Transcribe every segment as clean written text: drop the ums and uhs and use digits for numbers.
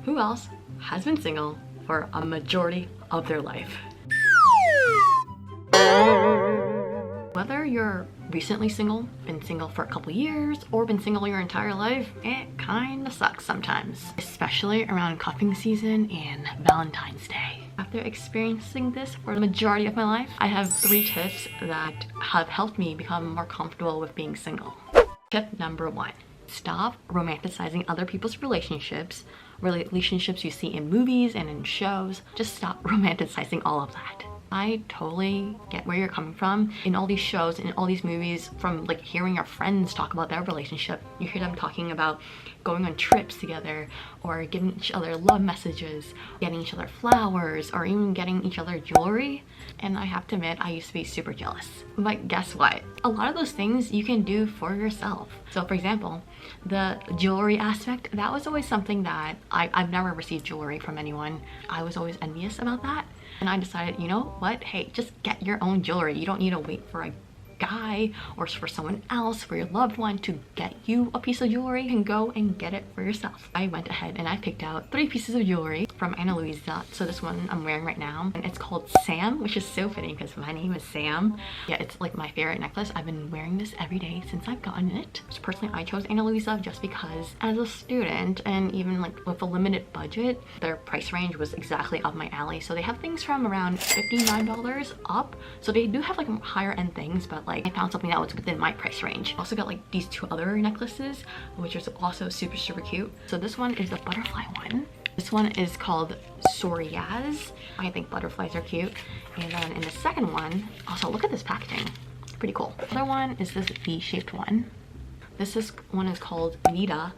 Who else has been single for a majority of their life? Whether you're recently single, been single for a couple years, or been single your entire life, it kinda sucks sometimes, especially around cuffing season and Valentine's Day. After experiencing this for the majority of my life, I have 3 tips that have helped me become more comfortable with being single. Tip number 1. Stop romanticizing other people's relationships you see in movies and in shows. Just stop romanticizing all of that. I totally get where you're coming from. In all these shows, in all these movies, from like hearing your friends talk about their relationship, you hear them talking about going on trips together, or giving each other love messages, getting each other flowers, or even getting each other jewelry. And I have to admit, I used to be super jealous. But guess what? A lot of those things you can do for yourself. So for example, the jewelry aspect, that was always something that I've never received jewelry from anyone. I was always envious about that. And I decided, you know what? Hey, just get your own jewelry. You don't need to wait for a guy or for someone else, for your loved one to get you a piece of jewelry. You can go and get it for yourself. I went ahead and I picked out 3 pieces of jewelry from Luisa. So this one I'm wearing right now, and it's called Sam, which is so fitting because my name is Sam. Yeah, it's like my favorite necklace. I've been wearing this every day since I've gotten it. So personally, I chose Luisa just because as a student, and even like with a limited budget, their price range was exactly up my alley. So they have things from around $59 up. So they do have like higher end things, but like I found something that was within my price range. Also got like these 2 other necklaces, which is also super cute. So this one is the butterfly one. This one is called Soriaz. I think butterflies are cute. And then in the second one, also look at this packaging. It's pretty cool. The other one is this V-shaped one. This one is called Vida.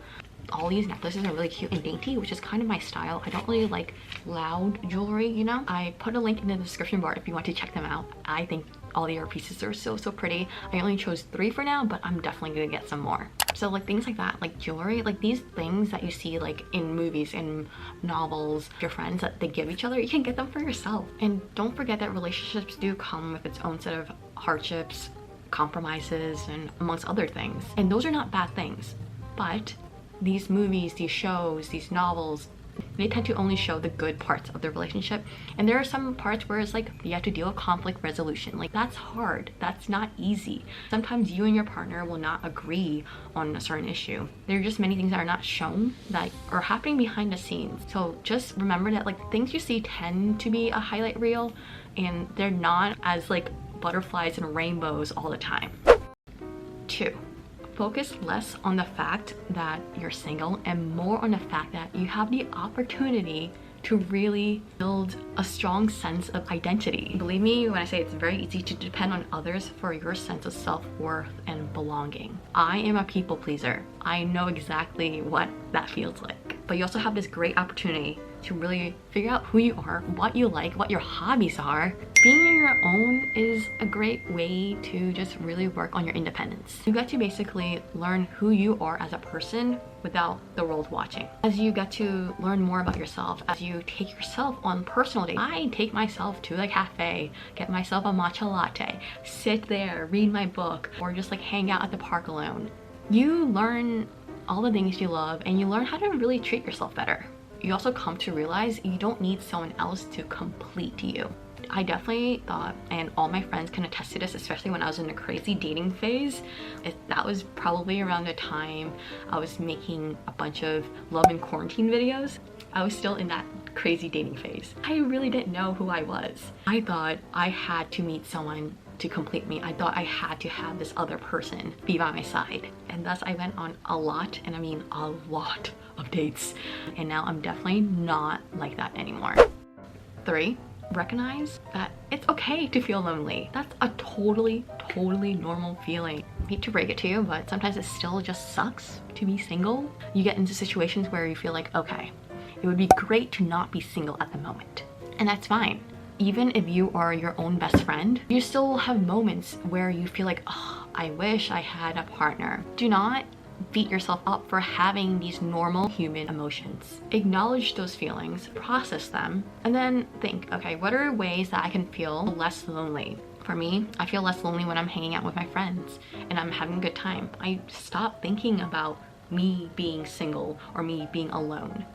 All these necklaces are really cute and dainty, which is kind of my style. I don't really like loud jewelry, you know? I put a link in the description bar if you want to check them out. I think all the other pieces are so pretty. I only chose 3 for now, but I'm definitely gonna get some more. So like things like that, like jewelry, like these things that you see like in movies and novels, your friends that they give each other, you can get them for yourself. And don't forget that relationships do come with its own set of hardships, compromises, and amongst other things. And those are not bad things, but these movies, these shows, these novels, they tend to only show the good parts of the relationship. And there are some parts where it's like you have to deal with conflict resolution. Like that's hard, that's not easy. Sometimes you and your partner will not agree on a certain issue. There are just many things that are not shown that are happening behind the scenes. So just remember that like things you see tend to be a highlight reel, and they're not as like butterflies and rainbows all the time. 2. Focus less on the fact that you're single and more on the fact that you have the opportunity to really build a strong sense of identity. Believe me when I say it's very easy to depend on others for your sense of self-worth and belonging. I am a people pleaser. I know exactly what that feels like. But you also have this great opportunity to really figure out who you are, what you like, what your hobbies are. Being on your own is a great way to just really work on your independence. You get to basically learn who you are as a person without the world watching. As you get to learn more about yourself, as you take yourself on personal dates. I take myself to the cafe, get myself a matcha latte, sit there, read my book, or just like hang out at the park alone. You learn all the things you love, and you learn how to really treat yourself better. You also come to realize you don't need someone else to complete you. I definitely thought, and all my friends can attest to this, especially when I was in a crazy dating phase, that was probably around the time I was making a bunch of love and quarantine videos. I was still in that crazy dating phase. I really didn't know who I was. I thought I had to meet someone to complete me. I thought I had to have this other person be by my side. And thus I went on a lot, and I mean a lot of dates. And now I'm definitely not like that anymore. 3. Recognize that it's okay to feel lonely. That's a totally normal feeling. I hate to break it to you, but sometimes it still just sucks to be single. You get into situations where you feel like, okay, it would be great to not be single at the moment. And that's fine. Even if you are your own best friend, you still will have moments where you feel like, oh, I wish I had a partner. Do not beat yourself up for having these normal human emotions. Acknowledge those feelings, process them, and then think, okay, what are ways that I can feel less lonely? For me, I feel less lonely when I'm hanging out with my friends and I'm having a good time. I stop thinking about me being single or me being alone.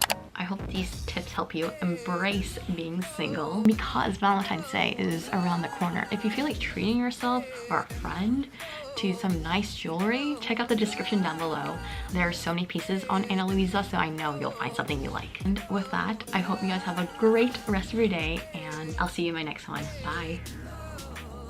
I hope these tips help you embrace being single because Valentine's Day is around the corner. If you feel like treating yourself or a friend to some nice jewelry, check out the description down below. There are so many pieces on Luisa, so I know you'll find something you like. And with that, I hope you guys have a great rest of your day, and I'll see you in my next one. Bye.